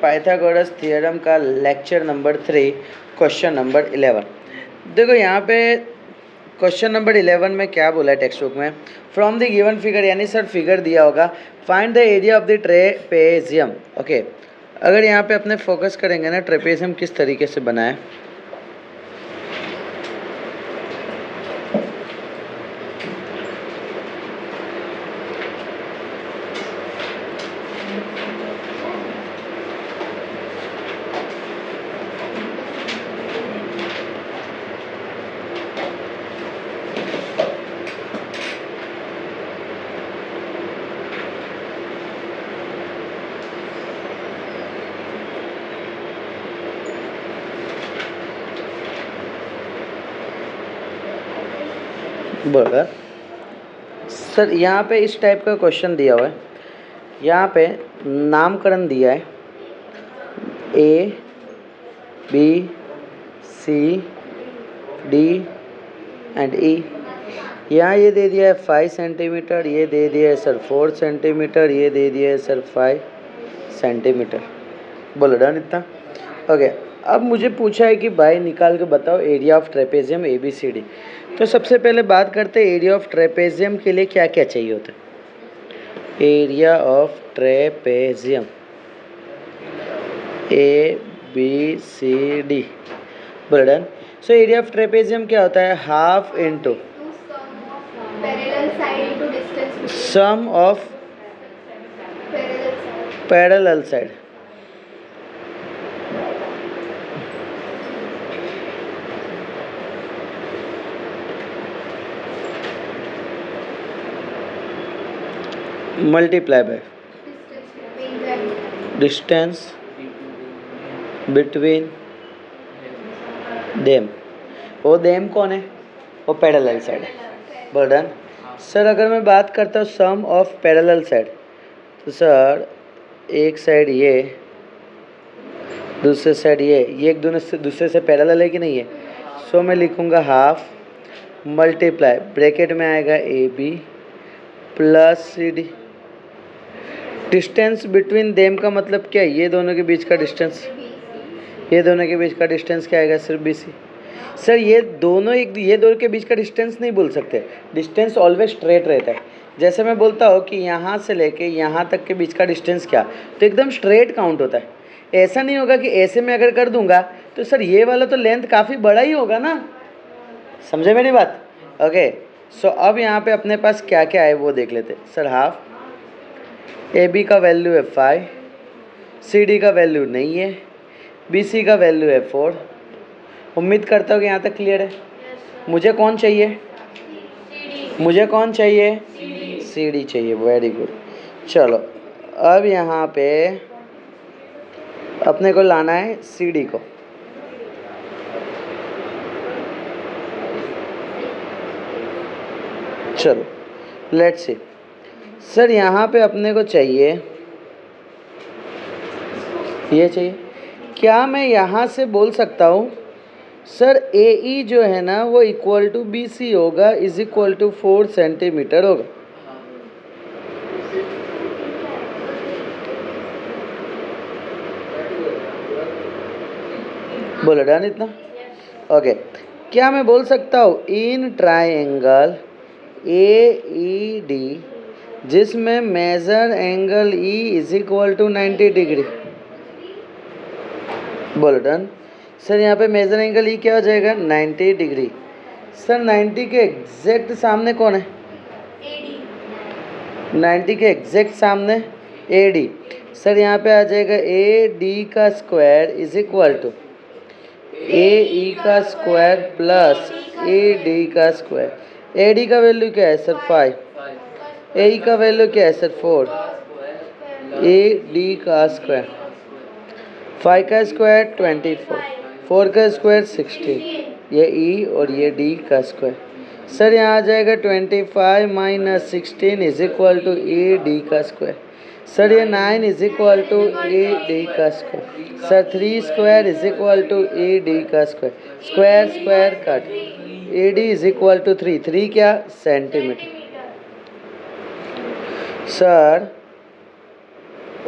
Pythagoras theorem का lecture number 3 question number 11। देखो यहाँ पे क्वेश्चन नंबर 11 में क्या बोला है टेक्स्ट बुक में, फ्रॉम द गिवन फिगर, यानी सर फिगर दिया होगा, find the area of the trapezium. Okay, अगर यहाँ पे अपने फोकस करेंगे ना, ट्रेपेजियम किस तरीके से बना है। बोला सर यहाँ पे इस टाइप का क्वेश्चन दिया हुआ है, यहाँ पे नामकरण दिया है A B C D and E. यहाँ ये दे दिया है 5 सेंटीमीटर, ये दे दिया है सर 4 सेंटीमीटर, ये दे दिया है सर 5 सेंटीमीटर। बोलो डन इतना। ओके, अब मुझे पूछा है कि भाई निकाल के बताओ area of trapezium A B C D. तो सबसे पहले बात करते हैं एरिया ऑफ ट्रेपेजियम के लिए क्या क्या चाहिए होता है। Area of trapezium A B C D, बोलो done. So area of trapezium क्या होता है, half into sum of parallel side. Multiply by distance between them. वो देम कौन है, वो पैरेलल साइड है। बर्डन सर अगर मैं बात करता हूँ सम ऑफ पैरेलल साइड, तो सर एक साइड ये, दूसरे साइड ये एक दूसरे से पैरेलल है कि नहीं है। सो मैं लिखूँगा हाफ मल्टीप्लाई, ब्रैकेट में आएगा A B plus C D. Distance between them का मतलब क्या है, ये दोनों के बीच का डिस्टेंस, ये दोनों के बीच का डिस्टेंस क्या आएगा, सिर्फ बी सी। सर ये दोनों के बीच का डिस्टेंस नहीं बोल सकते, डिस्टेंस ऑलवेज स्ट्रेट रहता है। जैसे मैं बोलता हूँ कि यहाँ से लेके यहाँ तक के बीच का डिस्टेंस क्या, तो एकदम स्ट्रेट काउंट होता है। ऐसा नहीं होगा कि ऐसे में अगर कर दूंगा तो सर ये वाला तो लेंथ काफ़ी बड़ा ही होगा ना, समझे मेरी बात। ओके, सो अब यहाँ पे अपने पास क्या क्या है वो देख लेते। सर हाफ, ए बी का वैल्यू है 5, सी डी का वैल्यू नहीं है, बी सी का वैल्यू है 4। उम्मीद करता हूँ कि यहाँ तक क्लियर है। मुझे कौन चाहिए, मुझे कौन चाहिए, सी डी चाहिए। Very good. चलो अब यहाँ पे अपने को लाना है सी डी को। चलो लेट्स सी। सर यहाँ पे अपने को चाहिए, ये चाहिए। क्या मैं यहाँ से बोल सकता हूँ सर ए ई जो है ना वो इक्वल टू बी सी होगा, इज इक्वल टू 4 सेंटीमीटर होगा। बोलो डन इतना। ओके, क्या मैं बोल सकता हूँ in triangle A E D जिसमें measure angle E is equal to 90 degree. बोलो डन। सर यहाँ पे मेजर एंगल ई क्या हो जाएगा, 90 डिग्री। सर 90 के एग्जैक्ट सामने कौन है, 90 के एग्जैक्ट सामने ए डी। सर यहाँ पे आ जाएगा ए डी का स्क्वायर इज इक्वल टू ए ई का स्क्वायर प्लस ए डी का स्क्वायर। ए डी का वैल्यू क्या है सर 5, ए ई का वैल्यू क्या है सर 4, ए डी का स्क्वायर, 5 का स्क्वायर 24, 4 का स्क्वायर 16, ये ई और ये डी का स्क्वायर। सर यहाँ आ जाएगा 25 minus 16 is equal to A D का स्क्वायर। सर ये 9 is equal to A D का square. Sir 3 square is equal to A D का square, square square cut, A D is equal to 3, 3 क्या centimetre. Sir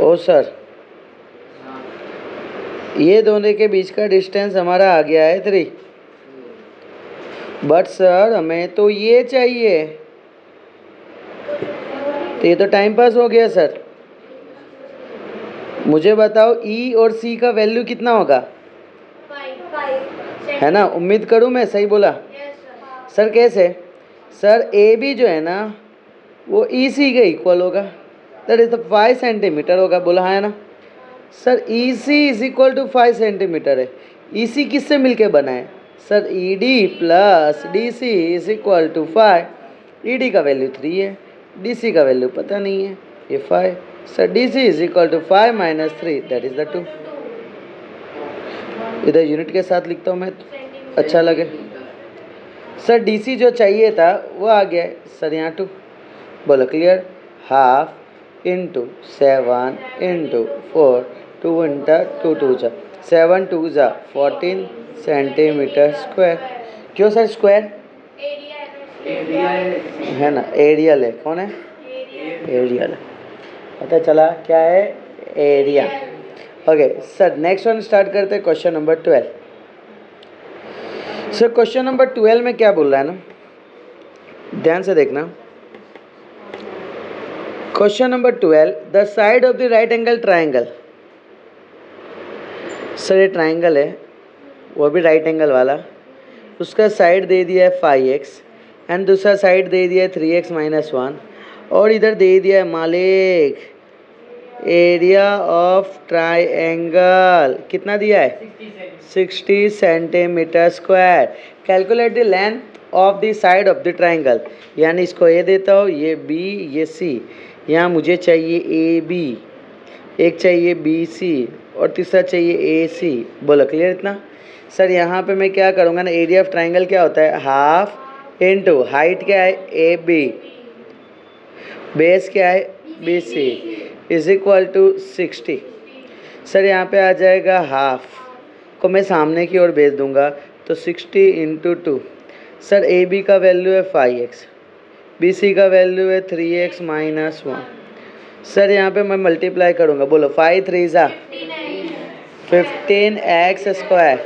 ओ sir ये दोनों के बीच का distance हमारा आ गया है 3, बट सर हमें तो ये चाहिए, तो ये तो टाइम पास हो गया सर। मुझे बताओ ई और सी का वैल्यू कितना होगा, है ना? उम्मीद करूँ मैं सही बोला। सर कैसे? सर ए बी जो है ना वो ई सी के इक्वल होगा, दैट इज द 5 सेंटीमीटर होगा, बोला है ना? Sir E C is equal to 5 centimetre है। ई सी किससे मिलके बना है? Sir E D plus D C is equal to 5। E D का वैल्यू 3 है, डी सी का वैल्यू पता नहीं है, ये 5। Sir D C is equal to 5 minus 3, that is the 2। इधर यूनिट के साथ लिखता हूँ मैं, अच्छा लगे। सर डी सी जो चाहिए था वो आ गया है सर, यहाँ 2। बोलो clear? Half into 7 into 4, 2 into 2 2 जा 7 2 जा 14 सेंटीमीटर स्क्वायर। क्यों सर स्क्वायर? है ना, एरियल है। कौन है? एरियल। पता चला क्या है? Area. Okay sir, next one start करते हैं, question number 12। Sir question number 12 में क्या बोल रहा है ना, ध्यान से देखना। Question number 12, the side of the right angle triangle. Sir ये ट्राइंगल है, वो भी राइट एंगल वाला, उसका साइड दे दिया है 5x एंड दूसरा साइड दे दिया है 3x माइनस 1, और इधर दे दिया है मालिक एरिया ऑफ ट्राइंगल। कितना दिया है? 60 centimetre square. Calculate the length of the side of the triangle. यानी इसको ए देता हूँ, ये बी, ये सी। यहाँ मुझे चाहिए ए बी, एक चाहिए बी सी और तीसरा चाहिए ए सी। बोलो क्लियर इतना? सर यहाँ पे मैं क्या करूँगा ना, एरिया ऑफ ट्राइंगल क्या होता है? हाफ इंटू हाइट क्या है? ए बी, बेस क्या है? B C, is equal to 60। Sir यहाँ पे आ जाएगा हाफ को मैं सामने की ओर भेज दूंगा तो 60 इंटू 2। सर ए बी का वैल्यू है 5x, बी सी का वैल्यू है 3x माइनस 1। सर यहाँ पे मैं मल्टीप्लाई करूँगा, बोलो 5 3 ज़ा 15x स्क्वायर।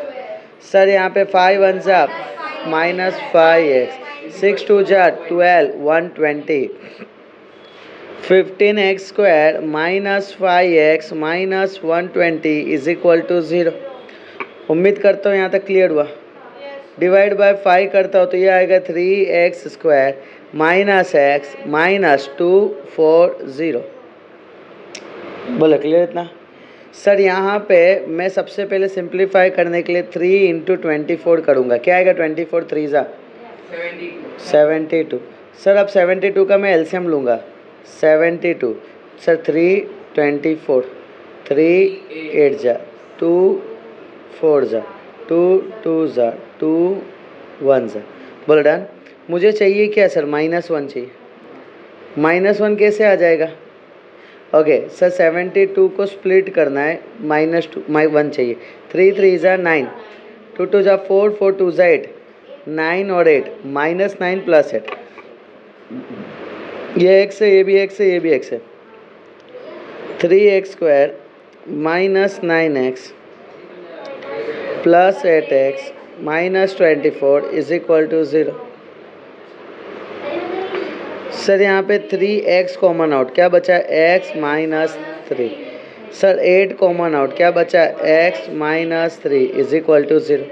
सर यहाँ पे 5 1 ज़ा माइनस 5x, 6 2 ज़ा 12, 120। 15x square minus 5x minus 120 is equal to 0। उम्मीद करता हूँ यहाँ तक क्लियर हुआ। डिवाइड बाय 5 करता हूँ तो ये आएगा 3x square minus x minus 240। बोलो क्लियर इतना? सर यहाँ पे मैं सबसे पहले सिंप्लीफाई करने के लिए 3 इंटू 24 करूँगा। क्या आएगा? 24 3 ज़ा 72। सर अब 72 का मैं एलसीएम लूँगा, 72। सर 3 24, 3 8 ज़ा 2 4 ज़ा 2 2 ज़ा 2 1 ज़ा। बोलो डन। मुझे चाहिए क्या सर? -1 चाहिए। -1 कैसे आ जाएगा? ओके सर 72 को स्प्लिट करना है, -1 चाहिए। 3 3 ज़ा 9, 2 2 ज़ा 4, 4 2 ज़ा 8, 9 और 8, -9 प्लस 8। ये x है, ये भी x है, ये भी x है। 3x square minus 9x plus 8x minus 24 is equal to 0। Sir यहाँ पे 3x कॉमन आउट, क्या बचा? x minus 3। Sir 8 common out, क्या बचा? x minus 3 is equal to 0।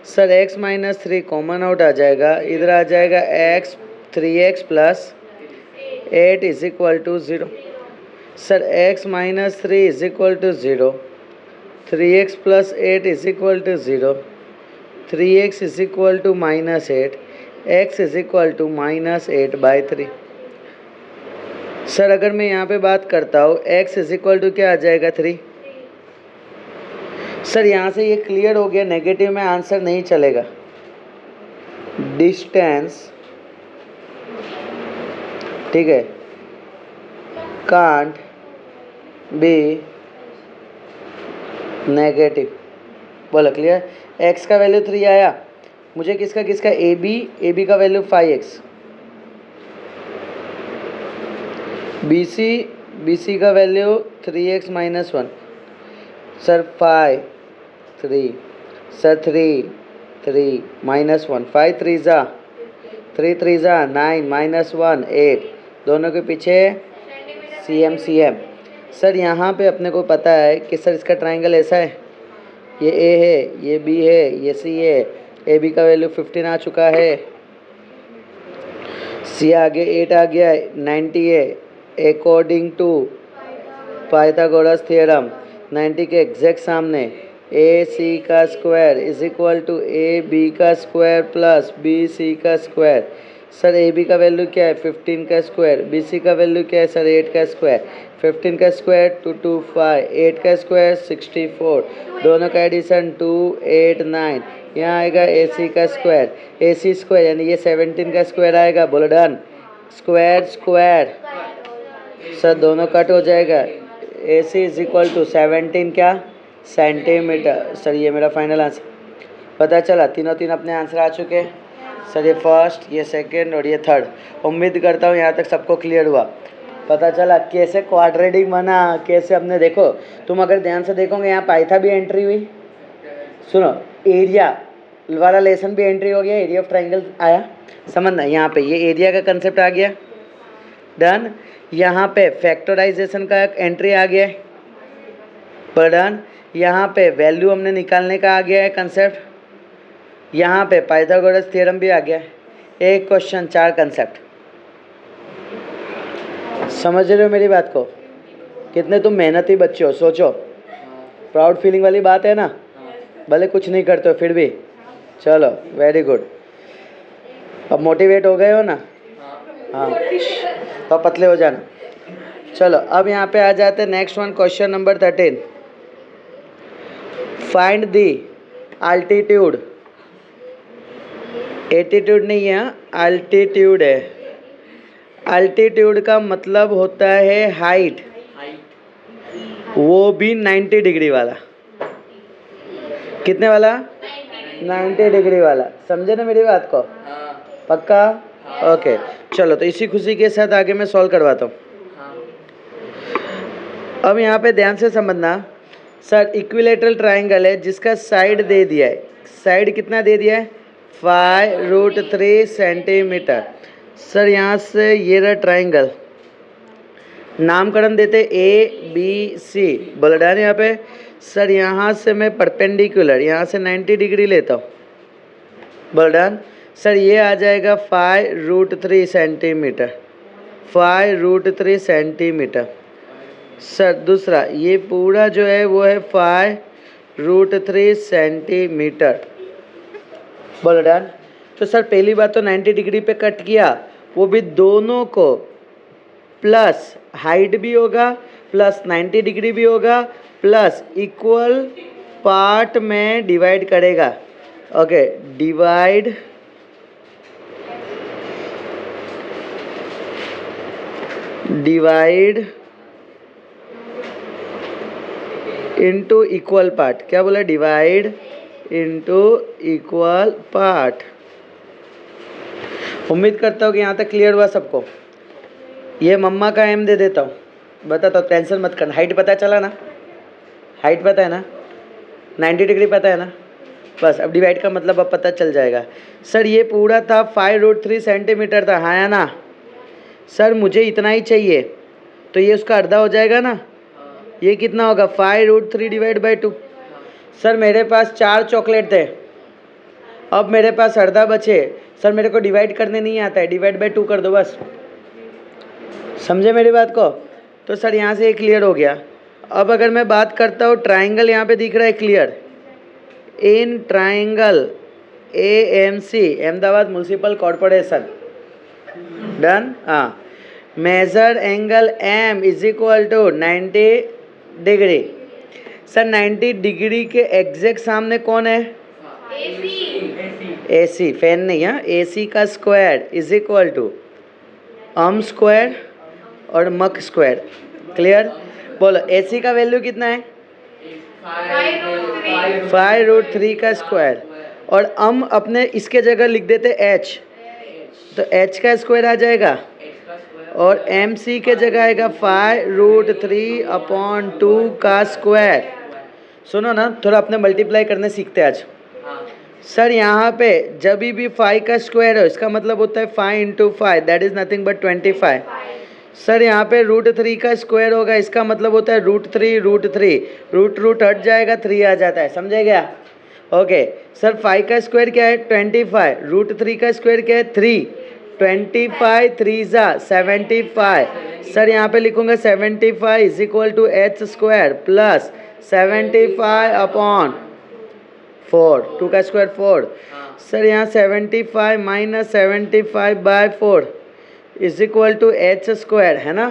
Sir x minus 3 common out आ जाएगा, इधर आ जाएगा x 3x plus 8 is equal to 0। Sir x minus 3 is equal to 0, 3x plus 8 is equal to 0, 3x is equal to -8, x is equal to -8/3। Sir अगर मैं यहाँ पे बात करता हूँ x इज इक्वल टू क्या आ जाएगा? 3। सर यहाँ से ये क्लियर हो गया, नेगेटिव में आंसर नहीं चलेगा। डिस्टेंस, ठीक है, कांट बी नेगेटिव। बोलो क्लियर? x का वैल्यू 3 आया, मुझे किसका ए बी का वैल्यू 5x, बी सी का value 3x minus 1। Sir 5 3 sir 3 -1 5 3 ज़ा 3 3 ज़ा 9 -1 8 दोनों के पीछे CM सर यहाँ पे अपने को पता है कि सर इसका ट्राइंगल ऐसा है, ये A है, ये B है, ये C है, AB का वैल्यू 15 आ चुका है, C आगे 8 आ गया है, 90 है अकॉर्डिंग टू पाइथागोरस थ्योरम। 90 के एग्जैक्ट सामने AC का square is equal to AB का स्क्वायर प्लस BC का स्क्वायर। सर AB का वैल्यू क्या है 15 का स्क्वायर, BC का वैल्यू क्या है सर 8 का स्क्वायर, 15 का स्क्वायर 225, 8 का स्क्वायर 64, दोनों का एडिशन 289, यहाँ आएगा AC का स्क्वायर, AC स्क्वायर यानी ये 17 का स्क्वायर आएगा, बोलो डन। स्क्वायर स्क्वायर सर दोनों कट हो जाएगा, AC इज इक्वल टू 17 क्या सेंटीमीटर। सर ये मेरा फाइनल आंसर पता चला, तीनों अपने आंसर आ चुके हैं सर, ये फर्स्ट, ये सेकंड और ये थर्ड। उम्मीद करता हूँ यहाँ तक सबको क्लियर हुआ, पता चला कैसे क्वाड्रेटिक बना, कैसे अपने देखो, तुम अगर ध्यान से देखोगे यहाँ पाइथा भी एंट्री हुई, सुनो एरिया वाला लेसन भी एंट्री हो गया, एरिया ऑफ ट्राइंगल आया, समझना यहाँ पे ये एरिया का कंसेप्ट आ गया, डन। यहाँ पे फैक्टराइजेशन का एंट्री आ गया है, पर डन। यहाँ पे वैल्यू हमने निकालने का आ गया है कंसेप्ट, यहाँ पे पाइथागोरस थ्योरम भी आ गया है। एक क्वेश्चन 4 कंसेप्ट, समझ रहे हो मेरी बात को? कितने तुम मेहनती बच्चे हो, सोचो, प्राउड फीलिंग वाली बात है ना, भले कुछ नहीं करते हो फिर भी, चलो वेरी गुड। अब मोटिवेट हो गए हो ना? हाँ, तो पतले हो जाना। चलो अब यहाँ पे आ जाते हैं next one, question number 13। Find the altitude, attitude नहीं है, अल्टीट्यूड है। अल्टीट्यूड का मतलब होता है हाइट, वो भी 90 डिग्री वाला। कितने वाला? 90 डिग्री वाला, समझे ना मेरी बात को? पक्का? ओके चलो, तो इसी खुशी के साथ आगे मैं सॉल्व करवाता हूँ। अब यहाँ पे ध्यान से समझना, सर इक्विलेटरल ट्राइंगल है जिसका साइड दे दिया है, साइड कितना दे दिया है 5√3 सेंटीमीटर। सर यहाँ से ये रहा ट्राइंगल, नामकरण देते ABC, बोला डन। यहाँ पे सर यहाँ से मैं परपेंडिकुलर, यहाँ से 90 डिग्री लेता हूँ, बोला डन। सर ये आ जाएगा 5√3 सेंटीमीटर, 5√3 सेंटीमीटर। सर दूसरा ये पूरा जो है वो है 5√3 सेंटीमीटर, बोलो डन। तो सर पहली बात तो 90 डिग्री पे कट किया, वो भी दोनों को, प्लस हाइट भी होगा, प्लस 90 डिग्री भी होगा, प्लस इक्वल पार्ट में डिवाइड करेगा। Okay, divide into equal part. क्या बोला? Divide into equal part. उम्मीद करता हूँ कि यहाँ तक क्लियर हुआ सबको। ये मम्मा का एम दे देता हूँ, बता तो टेंशन मत करना। हाइट पता चला ना? हाइट पता है ना? 90 डिग्री पता है ना? बस अब डिवाइड का मतलब अब पता चल जाएगा। सर ये पूरा था 5√3 सेंटीमीटर था, हाँ या ना? सर मुझे इतना ही चाहिए, तो ये उसका अर्धा हो जाएगा ना? ये कितना होगा 5√3 डिवाइड बाई 2। सर मेरे पास 4 चॉकलेट थे, अब मेरे पास अर्धा बचे। सर मेरे को डिवाइड करने नहीं आता है, डिवाइड बाई 2 कर दो बस। समझे मेरी बात को? तो सर यहाँ से ये क्लियर हो गया। अब अगर मैं बात करता हूँ, ट्राइंगल यहाँ पे दिख रहा है clear, in triangle AMC, Ahmedabad municipal corporation, done. हाँ, measure angle M is equal to 90 degree. Sir 90 degree के एग्जैक्ट सामने कौन है? AC, फैन नहीं है, AC का square is equal to square और मक स्क्वायर। क्लियर? बोलो AC का वैल्यू कितना है? 5√3 का स्क्वायर, और अपने इसके जगह लिख देते H, तो H का स्क्वायर आ जाएगा, और MC के जगह आएगा 5√3/2 का स्क्वायर। सुनो ना, थोड़ा अपने मल्टीप्लाई करने सीखते हैं आज। सर यहाँ पे जब भी 5 का स्क्वायर है इसका मतलब होता है 5 into 5, that is nothing but 25। Sir यहाँ पे √3 का स्क्वायर होगा, इसका मतलब होता है √3 रूट हट जाएगा, 3 आ जाता है, समझे क्या? ओके सर 5 का स्क्वायर क्या है 25, √3 का स्क्वायर क्या है 3, 25 3 जा 75। सर यहाँ पे लिखूंगा 75 is equal to h square plus 75 upon 4, 2 का स्क्वायर 4। सर यहाँ 75 minus 75/4 is equal to h square, है ना?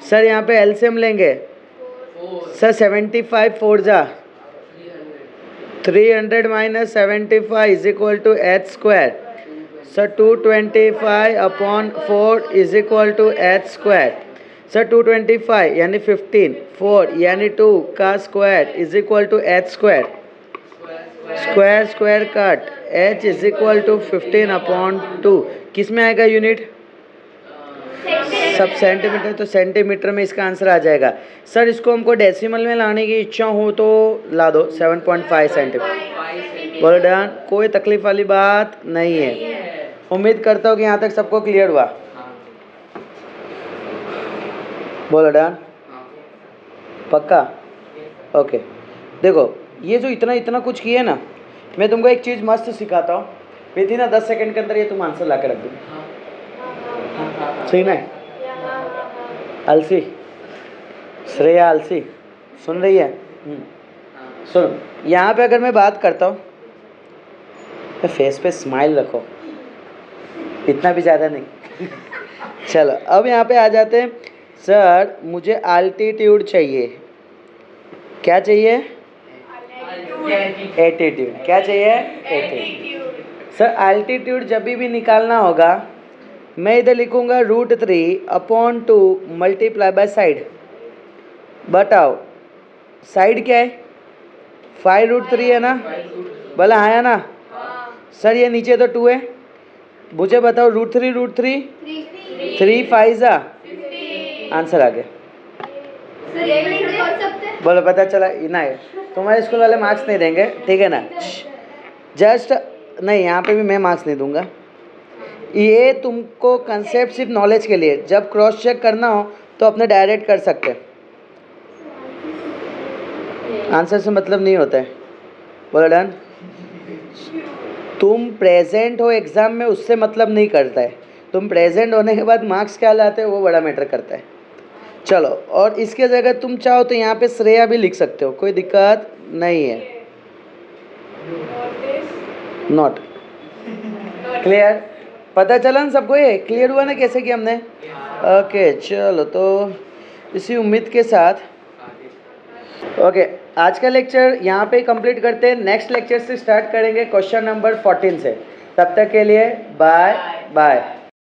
सर यहाँ पे एलसीएम लेंगे। सर 75 4 जा 300 minus 75 is equal to h square. Sir 225 upon 4 is equal to h square. Sir 225 यानी 15, 4 यानी 2 का square is equal to h square, square square cut, h is equal to 15 upon 2। किस में आएगा यूनिट? सब centimetre, तो centimetre में इसका आंसर आ जाएगा। सर इसको हमको डेसिमल में लाने की इच्छा हो तो ला दो 7.5 सेंटीमीटर। बोलो डन, कोई तकलीफ वाली बात नहीं है। उम्मीद करता हूँ कि यहाँ तक सबको क्लियर हुआ। बोलो डन, पक्का? ओके देखो, ये जो इतना इतना कुछ किए ना, मैं तुमको एक चीज़ मस्त सिखाता हूँ, विद इन 10 सेकंड के अंदर ये तुम आंसर ला के रख दो। सही ना? अलसी, श्रेया अलसी सुन रही है? सुन, यहाँ पे अगर मैं बात करता हूँ तो फेस पे स्माइल रखो, इतना भी ज़्यादा नहीं। चलो अब यहाँ पे आ जाते हैं। सर मुझे आल्टीट्यूड चाहिए। क्या चाहिए? एटीट्यूड। क्या चाहिए? एटीट्यूड। सर आल्टीट्यूड जब भी निकालना होगा मैं इधर लिखूंगा √3 अपॉन 2 मल्टीप्लाई बाय साइड। बताओ साइड क्या है? 5√3 है ना? बोला हाँ है ना? सर ये नीचे तो 2 है, मुझे बताओ √3 3 5 जा, आंसर आ गया। बोलो पता चला ना? है तुम्हारे स्कूल वाले मार्क्स नहीं देंगे, ठीक है ना? जस्ट नहीं, यहाँ पे भी मैं मार्क्स नहीं दूंगा। ये तुमको कंसेप्ट सिर्फ नॉलेज के लिए, जब क्रॉस चेक करना हो तो अपने डायरेक्ट कर सकते हैं, आंसर से मतलब नहीं होता है। बोलो डन। तुम प्रेजेंट हो एग्ज़ाम में उससे मतलब नहीं करता है, तुम प्रेजेंट होने के बाद मार्क्स क्या लाते हो वो बड़ा मैटर करता है। चलो, और इसके जगह तुम चाहो तो यहाँ पे श्रेया भी लिख सकते हो, कोई दिक्कत नहीं है। Not clear? पता चला ना सबको? ये क्लियर हुआ ना कैसे कि हमने? ओके चलो, तो इसी उम्मीद के साथ ओके आज का लेक्चर यहाँ पे कंप्लीट करते हैं। नेक्स्ट लेक्चर से स्टार्ट करेंगे क्वेश्चन नंबर 14 से। तब तक के लिए बाय बाय।